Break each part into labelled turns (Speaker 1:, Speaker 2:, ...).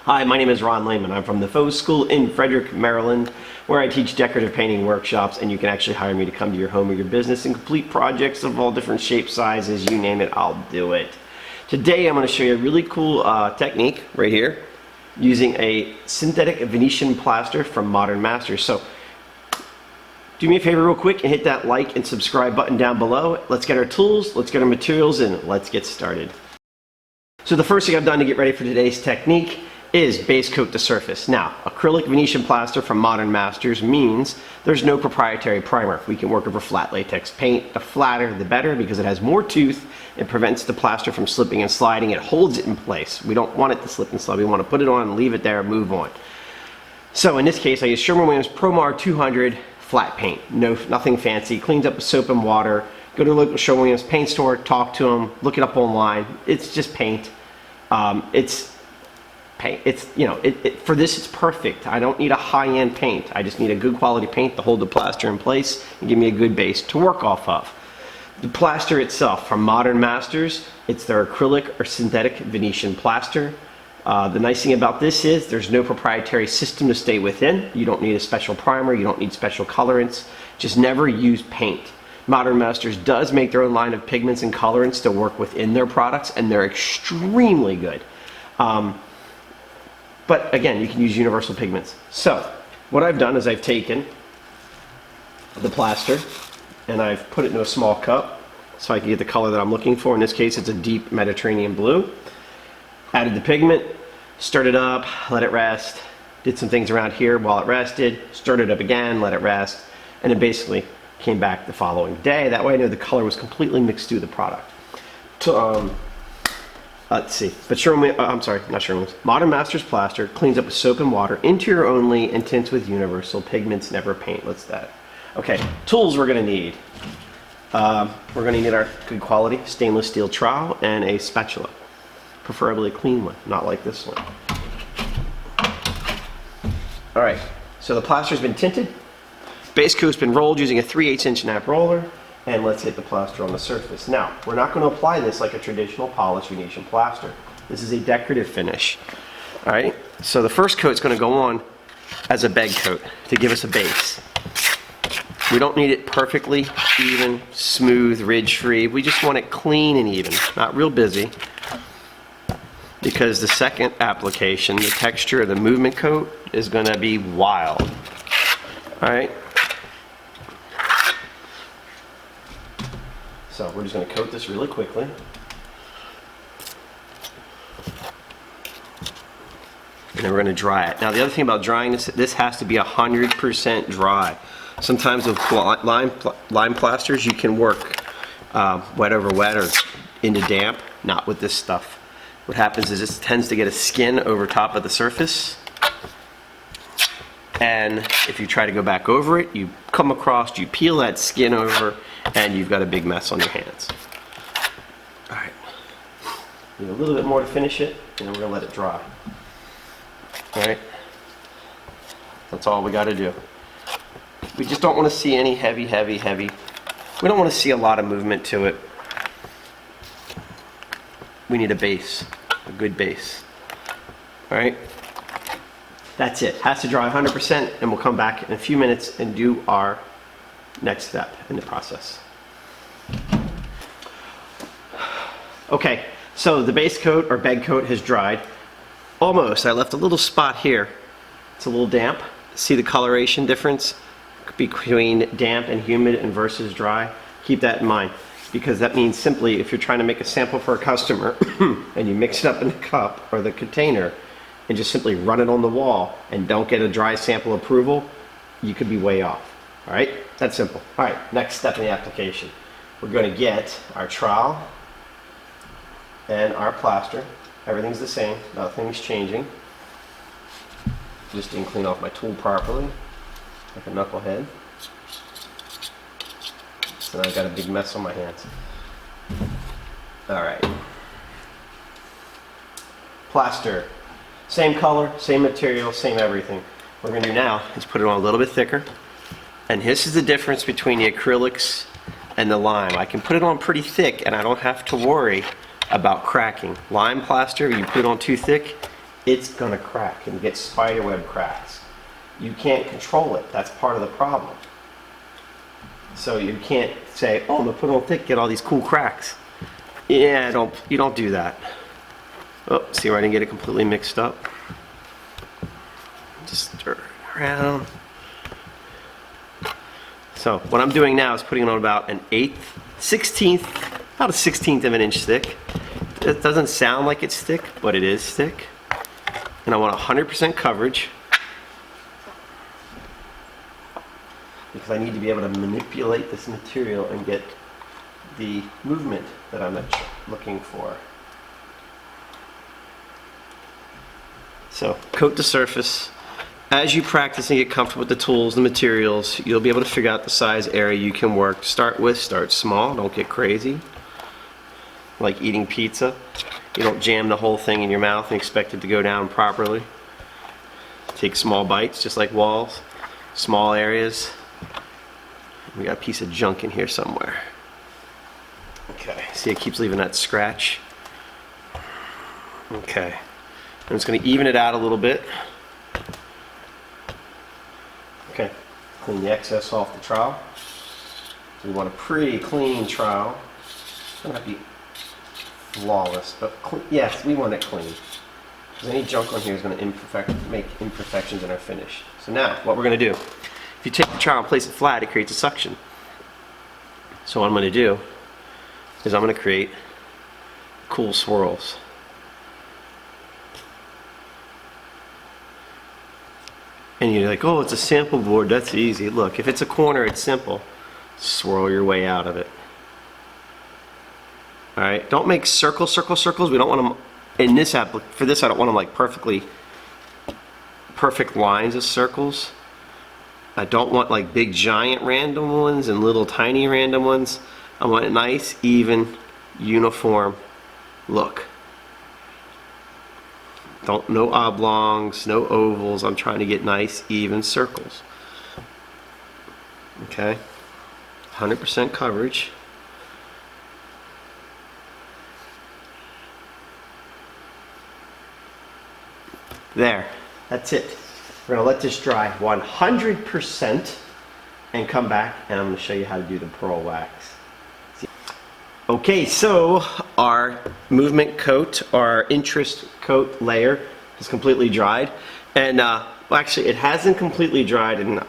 Speaker 1: Hi, my name is Ron Lehman. I'm from the Faux School in Frederick, Maryland, where I teach decorative painting workshops, and you can actually hire me to come to your home or your business and complete projects of all different shapes, sizes, you name it, I'll do it. Today I'm going to show you a really cool technique right here using a synthetic Venetian plaster from Modern Masters. So do me a favor real quick and hit that like and subscribe button down below. Let's get our tools, let's get our materials, and let's get started. So the first thing I've done to get ready for today's technique is base coat the surface. Now, acrylic Venetian plaster from Modern Masters means there's no proprietary primer. We can work over flat latex paint. The flatter the better because it has more tooth. It prevents the plaster from slipping and sliding. It holds it in place. We don't want it to slip and slide. We want to put it on, leave it there, move on. So in this case, I use Sherwin-Williams Promar 200 flat paint. Nothing fancy. Cleans up with soap and water. Go to a local Sherwin-Williams paint store, talk to them, look it up online. It's just paint. For this it's perfect. I don't need a high-end paint. I just need a good quality paint to hold the plaster in place and give me a good base to work off of. The plaster itself from Modern Masters, it's their acrylic or synthetic Venetian plaster. The nice thing about this is there's no proprietary system to stay within. You don't need a special primer, you don't need special colorants. Just never use paint. Modern Masters does make their own line of pigments and colorants to work within their products, and they're extremely good. But again, you can use universal pigments. So what I've done is I've taken the plaster and I've put it in a small cup so I can get the color that I'm looking for. In this case, it's a deep Mediterranean blue. Added the pigment, stirred it up, let it rest, did some things around here while it rested, stirred it up again, let it rest, and then basically came back the following day. That way I knew the color was completely mixed through the product. Let's see, but Modern Masters plaster cleans up with soap and water, interior only, and tints with universal pigments, never paint. What's that? Okay, tools we're gonna need. We're gonna need our good quality stainless steel trowel and a spatula, preferably a clean one, not like this one. All right, so the plaster's been tinted, base coat's been rolled using a 3/8 inch nap roller, and let's hit the plaster on the surface. Now, we're not going to apply this like a traditional polished Venetian plaster. This is a decorative finish. All right, so the first coat's going to go on as a bed coat to give us a base. We don't need it perfectly even, smooth, ridge-free. We just want it clean and even, not real busy, because the second application, the texture of the movement coat, is going to be wild. All right. So we're just going to coat this really quickly. And then we're going to dry it. Now the other thing about drying this has to be 100% dry. Sometimes with lime plasters you can work wet over wet or into damp. Not with this stuff. What happens is it tends to get a skin over top of the surface. And if you try to go back over it, you come across, you peel that skin over, and you've got a big mess on your hands. All right, need a little bit more to finish it, and then we're gonna let it dry. All right, that's all we got to do. We just don't want to see any heavy. We don't want to see a lot of movement to it. We need a base, a good base. All right. That's it. Has to dry 100%, and we'll come back in a few minutes and do our next step in the process. Okay, so the base coat or bed coat has dried. Almost. I left a little spot here. It's a little damp. See the coloration difference between damp and humid and versus dry? Keep that in mind, because that means simply if you're trying to make a sample for a customer and you mix it up in the cup or the container and just simply run it on the wall and don't get a dry sample approval, you could be way off. All right, that's simple. All right, next step in the application. We're going to get our trowel and our plaster. Everything's the same, nothing's changing. Just didn't clean off my tool properly, like a knucklehead. And I've got a big mess on my hands. All right. Plaster. Same color, same material, same everything. What we're going to do now is put it on a little bit thicker. And this is the difference between the acrylics and the lime. I can put it on pretty thick and I don't have to worry about cracking. Lime plaster, you put it on too thick, it's gonna crack and get spiderweb cracks. You can't control it. That's part of the problem. So you can't say, oh, I'm gonna put it on thick, get all these cool cracks. Yeah, you don't do that. Oh, see where I didn't get it completely mixed up? Just stir it around. So what I'm doing now is putting it on about an 1/8, 16th, about a 16th of an inch thick. It doesn't sound like it's thick, but it is thick. And I want 100% coverage because I need to be able to manipulate this material and get the movement that I'm looking for. So coat the surface. As you practice and get comfortable with the tools, the materials, you'll be able to figure out the size area you can work. Start small, don't get crazy. Like eating pizza. You don't jam the whole thing in your mouth and expect it to go down properly. Take small bites, just like walls. Small areas. We got a piece of junk in here somewhere. Okay, see it keeps leaving that scratch. Okay, I'm just going to even it out a little bit. Okay, clean the excess off the trowel. So we want a pretty clean trowel. It's going to be flawless, but yes, we want it clean. Because any junk on here is going to make imperfections in our finish. So now, what we're going to do, if you take the trowel and place it flat, it creates a suction. So what I'm going to do is I'm going to create cool swirls. And you're like, oh, it's a sample board, that's easy. Look, if it's a corner, it's simple. Swirl your way out of it. All right, don't make circles. We don't want them, for this I don't want them like perfect lines of circles. I don't want like big giant random ones and little tiny random ones. I want a nice, even, uniform look. No oblongs, no ovals. I'm trying to get nice, even circles. Okay, 100% coverage. There, that's it. We're gonna let this dry 100% and come back and I'm gonna show you how to do the pearl wax. Okay, so our movement coat, our interest coat layer is completely dried. And, well actually it hasn't completely dried and I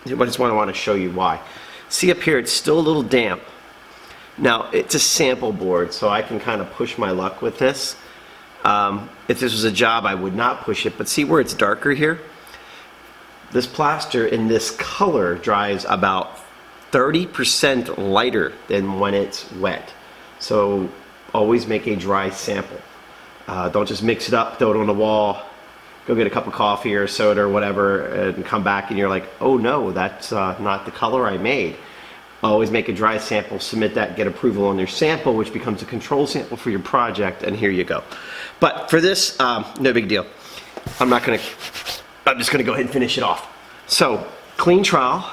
Speaker 1: just want to show you why. See up here, it's still a little damp. Now, it's a sample board, so I can kind of push my luck with this. If this was a job, I would not push it, but see where it's darker here? This plaster in this color dries about 30% lighter than when it's wet. So always make a dry sample. Don't just mix it up, throw it on the wall, go get a cup of coffee or soda or whatever and come back and you're like, oh no, that's not the color I made. Always make a dry sample, submit that, get approval on your sample, which becomes a control sample for your project, and here you go. But for this, no big deal. I'm just gonna go ahead and finish it off. So, clean trowel,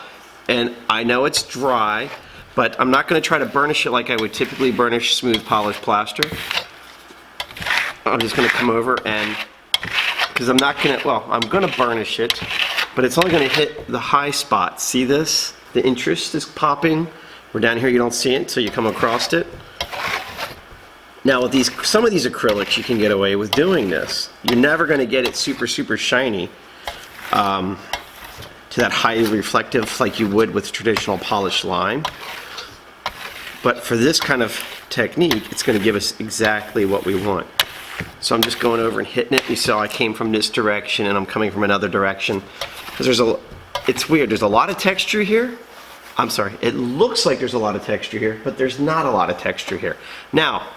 Speaker 1: and I know it's dry, but I'm not gonna try to burnish it like I would typically burnish smooth polished plaster. I'm just gonna come over and, because I'm gonna burnish it, but it's only gonna hit the high spots. See this? The interest is popping. We're down here, you don't see it, so you come across it. Now with some of these acrylics, you can get away with doing this. You're never gonna get it super shiny to that highly reflective like you would with traditional polished lime. But for this kind of technique, it's gonna give us exactly what we want. So I'm just going over and hitting it. You saw I came from this direction and I'm coming from another direction. Because it's weird, there's a lot of texture here. I'm sorry, it looks like there's a lot of texture here, but there's not a lot of texture here. Now,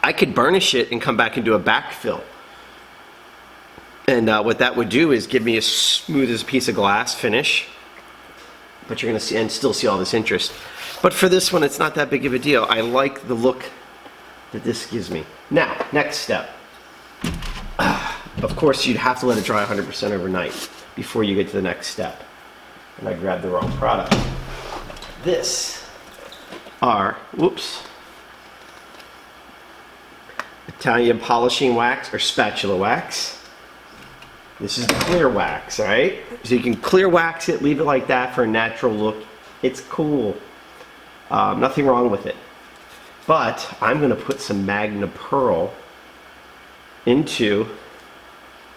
Speaker 1: I could burnish it and come back and do a backfill. And what that would do is give me as smooth as a piece of glass finish. But you're gonna see, and still see all this interest. But for this one, it's not that big of a deal. I like the look that this gives me. Now, next step. Of course, you'd have to let it dry 100% overnight before you get to the next step. And I grabbed the wrong product. This are, whoops, Italian polishing wax or spatula wax. This is clear wax, all right? So you can clear wax it, leave it like that for a natural look. It's cool. Nothing wrong with it. But I'm gonna put some Magna pearl into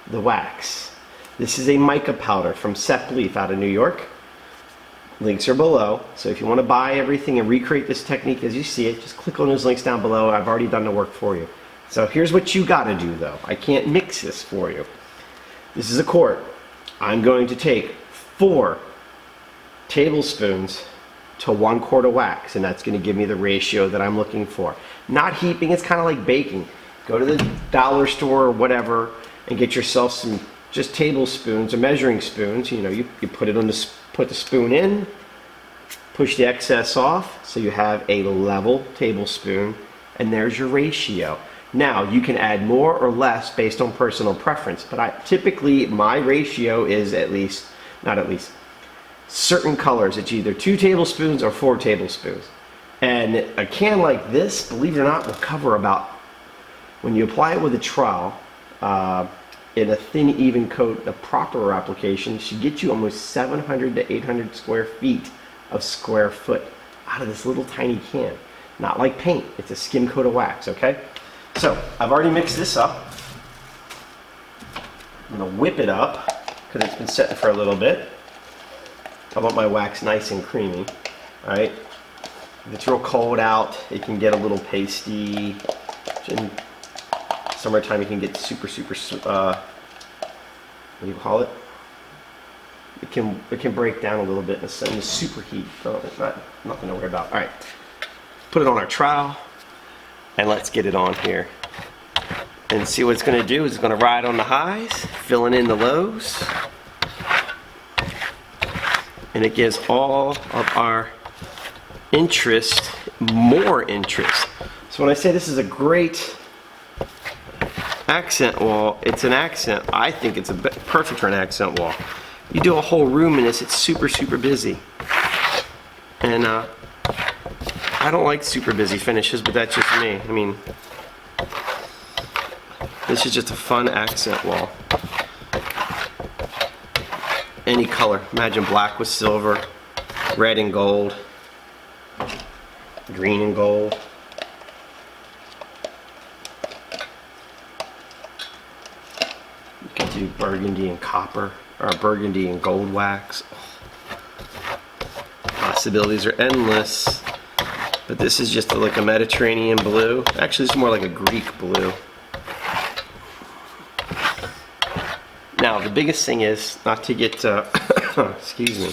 Speaker 1: the wax. This is a mica powder from Sep Leaf out of New York. Links are below. So if you want to buy everything and recreate this technique as you see it, just click on those links down below. I've already done the work for you. So here's what you gotta do though. I can't mix this for you. This is a quart. I'm going to take 4 tablespoons to 1 quart of wax, and that's going to give me the ratio that I'm looking for. Not heaping, it's kind of like baking. Go to the dollar store or whatever and get yourself some just tablespoons or measuring spoons. You know, you put it on put the spoon in, push the excess off, so you have a level tablespoon, and there's your ratio. Now, you can add more or less based on personal preference, but typically my ratio is not at least, certain colors. It's either 2 tablespoons or 4 tablespoons. And a can like this, believe it or not, will cover about, when you apply it with a trowel, in a thin, even coat, the proper application should get you almost 700 to 800 square feet of square foot out of this little tiny can. Not like paint, it's a skim coat of wax, okay? So, I've already mixed this up. I'm going to whip it up because it's been setting for a little bit. I want my wax nice and creamy. Alright? If it's real cold out, it can get a little pasty. In summertime, it can get super, what do you call it? It can break down a little bit in the super heat. So it's nothing to worry about. Alright. Put it on our trowel. And let's get it on here. And see what it's going to do is it's going to ride on the highs, filling in the lows. And it gives all of our interest more interest. So when I say this is a great accent wall, it's an accent. I think it's perfect for an accent wall. You do a whole room in this, it's super, super busy. And I don't like super busy finishes, but that's just me. I mean, this is just a fun accent wall. Any color. Imagine black with silver, red and gold, green and gold. You could do burgundy and copper, or burgundy and gold wax. Possibilities are endless. But this is just like a Mediterranean blue. Actually, it's more like a Greek blue. Now, the biggest thing is not to get, excuse me,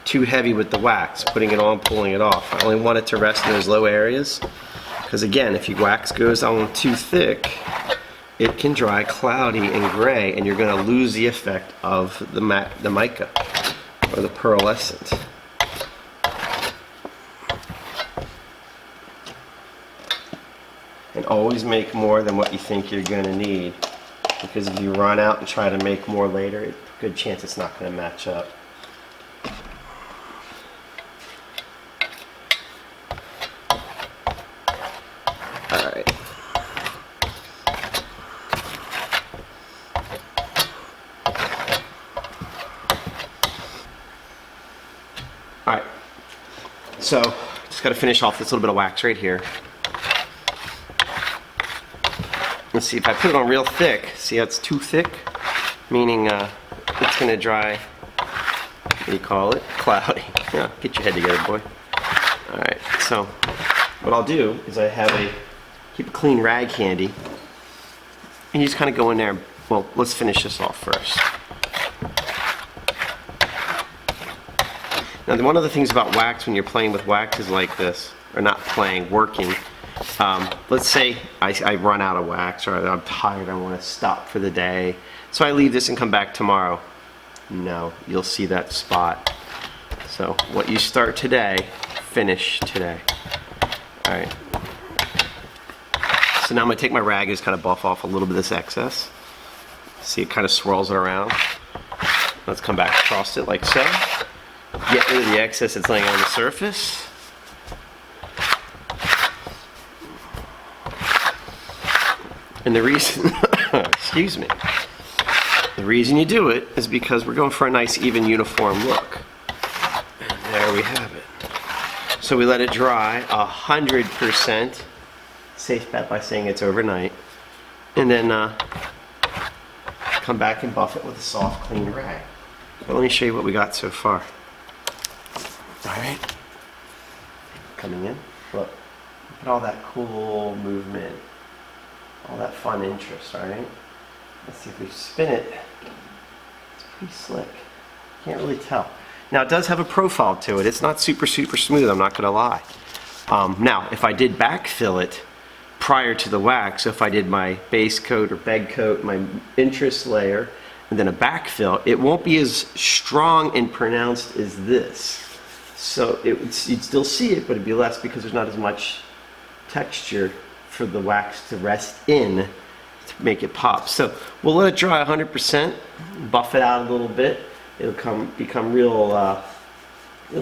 Speaker 1: too heavy with the wax, putting it on, pulling it off. I only want it to rest in those low areas. Because again, if your wax goes on too thick, it can dry cloudy and gray, and you're going to lose the effect of the mica or the pearlescent. And always make more than what you think you're going to need, because if you run out and try to make more later, good chance it's not going to match up. Alright. Alright. So, just got to finish off this little bit of wax right here. Let's see, if I put it on real thick, see how it's too thick? Meaning it's going to dry, what do you call it? Cloudy. Yeah, get your head together, boy. Alright, so what I'll do is keep a clean rag handy, and you just kind of go in there. Well, let's finish this off first. Now, one of the things about wax when you're playing with wax is like this, or not playing, working. Let's say I run out of wax, or I'm tired, I want to stop for the day, so I leave this and come back tomorrow. No, you'll see that spot. So what you start today, finish today. Alright. So now I'm going to take my rag and just kind of buff off a little bit of this excess. See, it kind of swirls it around. Let's come back across it like so. Get rid of the excess that's laying on the surface. And the reason, excuse me, the reason you do it is because we're going for a nice, even, uniform look. And there we have it. So we let it dry 100%. Safe bet by saying it's overnight. And then come back and buff it with a soft, clean rag. But let me show you what we got so far. All right. Coming in. Look at all that cool movement. All that fun interest, all right? Let's see if we spin it. It's pretty slick. Can't really tell. Now it does have a profile to it. It's not super smooth, I'm not gonna lie. Now, if I did backfill it prior to the wax, so if I did my base coat or bed coat, my interest layer, and then a backfill, it won't be as strong and pronounced as this. So you'd still see it, but it'd be less because there's not as much texture for the wax to rest in to make it pop. So we'll let it dry 100%, buff it out a little bit. It'll become real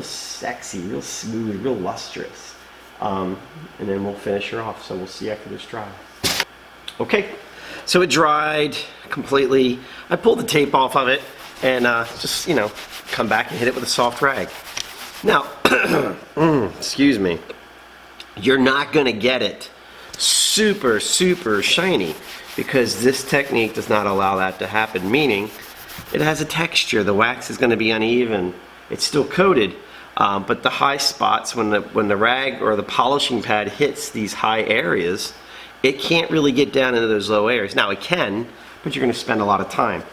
Speaker 1: sexy, real smooth, real lustrous. And then we'll finish her off. So we'll see after this dry. Okay, so it dried completely. I pulled the tape off of it and just, you know, come back and hit it with a soft rag. Now, excuse me, you're not gonna get it super shiny because this technique does not allow that to happen, meaning it has a texture. The wax is going to be uneven. It's still coated, but the high spots, when the rag or the polishing pad hits these high areas, it can't really get down into those low areas. Now it can, but you're going to spend a lot of time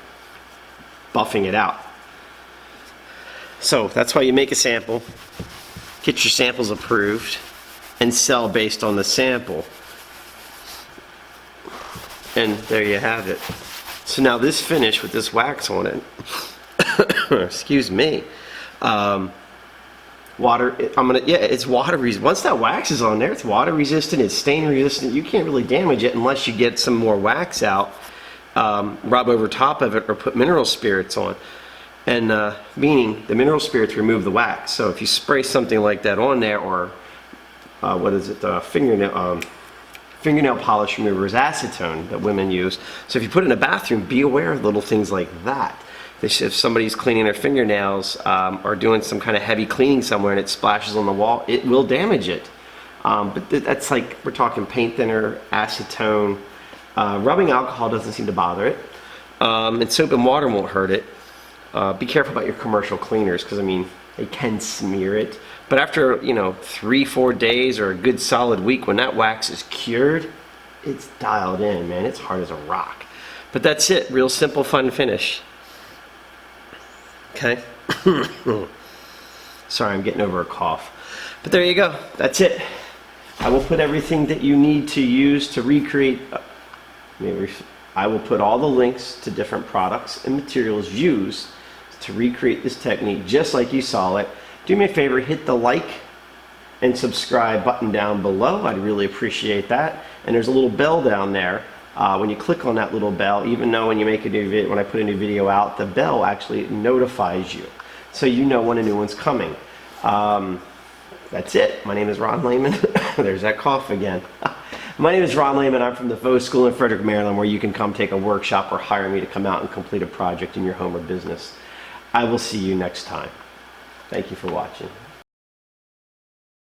Speaker 1: buffing it out. So that's why you make a sample, get your samples approved, and sell based on the sample. And there you have it. So now this finish with this wax on it, excuse me, it's water resistant. Once that wax is on there, it's water resistant, it's stain resistant. You can't really damage it unless you get some more wax out, rub over top of it, or put mineral spirits on. And meaning the mineral spirits remove the wax. So if you spray something like that on there, or fingernail polish remover is acetone that women use. So if you put it in a bathroom, be aware of little things like that. If somebody's cleaning their fingernails or doing some kind of heavy cleaning somewhere and it splashes on the wall, it will damage it. But that's like, we're talking paint thinner, acetone. Rubbing alcohol doesn't seem to bother it. And soap and water won't hurt it. Be careful about your commercial cleaners, because I mean, they can smear it. But after, 3-4 days or a good solid week, when that wax is cured, it's dialed in, man. It's hard as a rock. But that's it. Real simple, fun finish. Okay? Sorry, I'm getting over a cough. But there you go. That's it. I will put everything that you need to use to recreate. I will put all the links to different products and materials used to recreate this technique just like you saw it. Do me a favor, hit the like and subscribe button down below. I'd really appreciate that. And there's a little bell down there. When you click on that little bell, even though when you make a new video, when I put a new video out, the bell actually notifies you, so you know when a new one's coming. That's it. My name is Ron Lehman. There's that cough again. My name is Ron Lehman. I'm from the Faux School in Frederick, Maryland, where you can come take a workshop or hire me to come out and complete a project in your home or business. I will see you next time. Thank you for watching.